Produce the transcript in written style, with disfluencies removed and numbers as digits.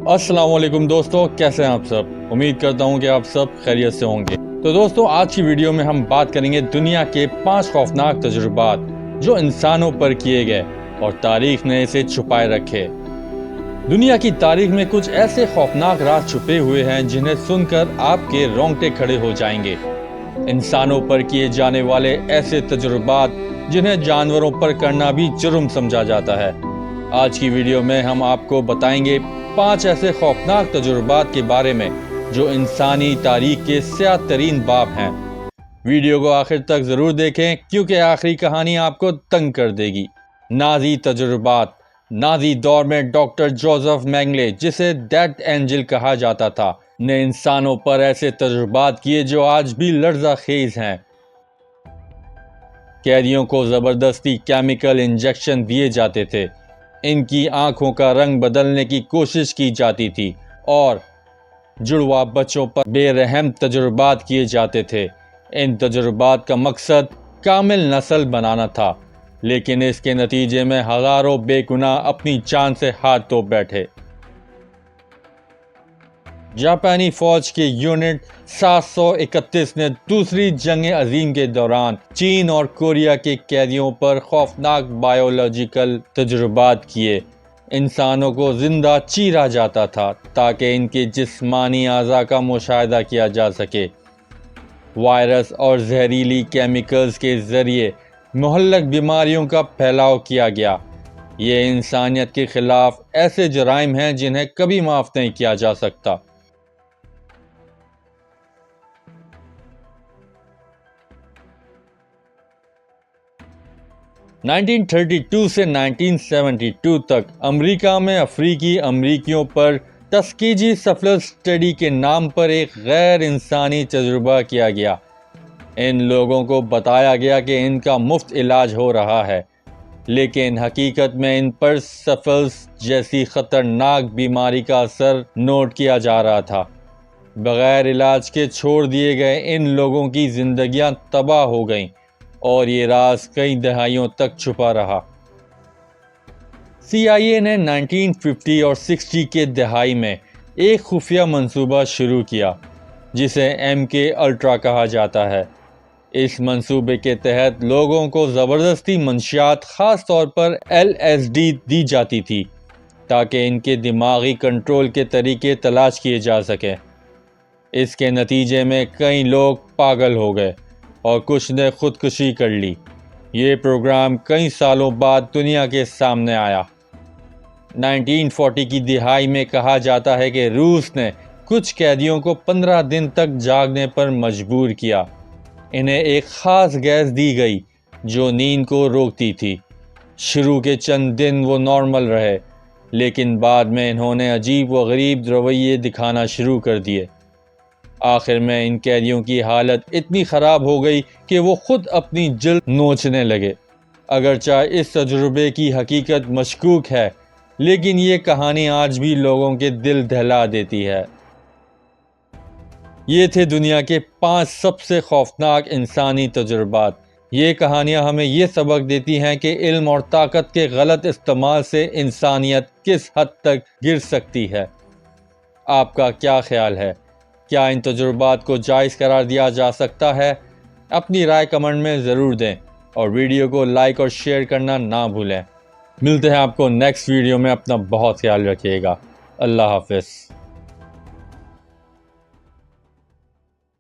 अस्सलाम वालेकुम दोस्तों, कैसे हैं आप सब। उम्मीद करता हूं कि आप सब खैरियत से होंगे। तो दोस्तों, आज की वीडियो में हम बात करेंगे दुनिया के 5 खौफनाक तजुर्बात जो इंसानों पर किए गए और तारीख ने इसे छुपाए रखे। दुनिया की तारीख में कुछ ऐसे खौफनाक राज छुपे हुए हैं जिन्हें सुनकर आपके रोंगटे खड़े हो जाएंगे। इंसानों पर किए जाने वाले ऐसे तजुर्बात जिन्हें जानवरों पर करना भी जुर्म समझा जाता है। आज की वीडियो में हम आपको बताएंगे 5 ऐसे खौफनाक तजुर्बात के बारे में जो इंसानी तारीख के स्याह तरीन बाब हैं। वीडियो को आखिर तक जरूर देखें क्योंकि आखिरी कहानी आपको तंग कर देगी। नाजी तजुर्बात। नाजी दौर में डॉक्टर जोसेफ मेंगले, जिसे डेथ एंजल कहा जाता था, ने इंसानों पर ऐसे तजुर्बात किए जो आज भी लर्ज़ाखेज हैं। कैदियों को जबरदस्ती केमिकल इंजेक्शन दिए जाते थे, इनकी आंखों का रंग बदलने की कोशिश की जाती थी और जुड़वा बच्चों पर बेरहम तजुर्बात किए जाते थे। इन तजुर्बात का मकसद कामिल नस्ल बनाना था, लेकिन इसके नतीजे में हजारों बेगुनाह अपनी जान से हाथ धो बैठे। जापानी फौज के यूनिट 731 ने दूसरी जंग अजीम के दौरान चीन और कोरिया के कैदियों पर खौफनाक बायोलॉजिकल तजुर्बात किए। इंसानों को जिंदा चीरा जाता था ताकि इनके जिस्मानी आज़ा का मुशाहिदा किया जा सके। वायरस और जहरीली केमिकल्स के जरिए मुहल्लक बीमारियों का फैलाव किया गया। ये इंसानियत के खिलाफ ऐसे जराइम हैं जिन्हें कभी माफ़ नहीं किया जा सकता। (1932 से 1972 तक अमेरिका में अफ्रीकी अमरीकियों पर टस्केजी सफलर स्टडी के नाम पर एक गैर इंसानी तजुर्बा किया गया। इन लोगों को बताया गया कि इनका मुफ्त इलाज हो रहा है, लेकिन हकीकत में इन पर सफल्स जैसी खतरनाक बीमारी का असर नोट किया जा रहा था। बगैर इलाज के छोड़ दिए गए इन लोगों की जिंदगियां तबाह हो गईं और ये राज कई दहाइयों तक छुपा रहा। CIA ने 1950 और 60 के दहाई में एक खुफिया मंसूबा शुरू किया जिसे MK अल्ट्रा कहा जाता है। इस मंसूबे के तहत लोगों को ज़बरदस्ती मंशियात, ख़ास तौर पर LSD दी जाती थी ताकि इनके दिमागी कंट्रोल के तरीके तलाश किए जा सकें। इसके नतीजे में कई लोग पागल हो गए और कुछ ने खुदकुशी कर ली। ये प्रोग्राम कई सालों बाद दुनिया के सामने आया। 1940 की दिहाई में कहा जाता है कि रूस ने कुछ कैदियों को 15 दिन तक जागने पर मजबूर किया। इन्हें एक ख़ास गैस दी गई जो नींद को रोकती थी। शुरू के चंद दिन वो नॉर्मल रहे, लेकिन बाद में इन्होंने अजीब व गरीब रवैये दिखाना शुरू कर दिए। आखिर में इन कैदियों की हालत इतनी ख़राब हो गई कि वो खुद अपनी जिल्द नोचने लगे। अगरचे इस तजुर्बे की हकीकत मशकूक है, लेकिन ये कहानी आज भी लोगों के दिल दहला देती है। ये थे दुनिया के 5 सबसे खौफनाक इंसानी तजुर्बात। ये कहानियाँ हमें ये सबक देती हैं कि इल्म और ताकत के गलत इस्तेमाल से इंसानियत किस हद तक गिर सकती है। आपका क्या ख्याल है? क्या इन तजुर्बात को जायज़ करार दिया जा सकता है? अपनी राय कमेंट में ज़रूर दें और वीडियो को लाइक और शेयर करना ना भूलें। मिलते हैं आपको नेक्स्ट वीडियो में। अपना बहुत ख्याल रखिएगा। अल्लाह हाफ़िज़।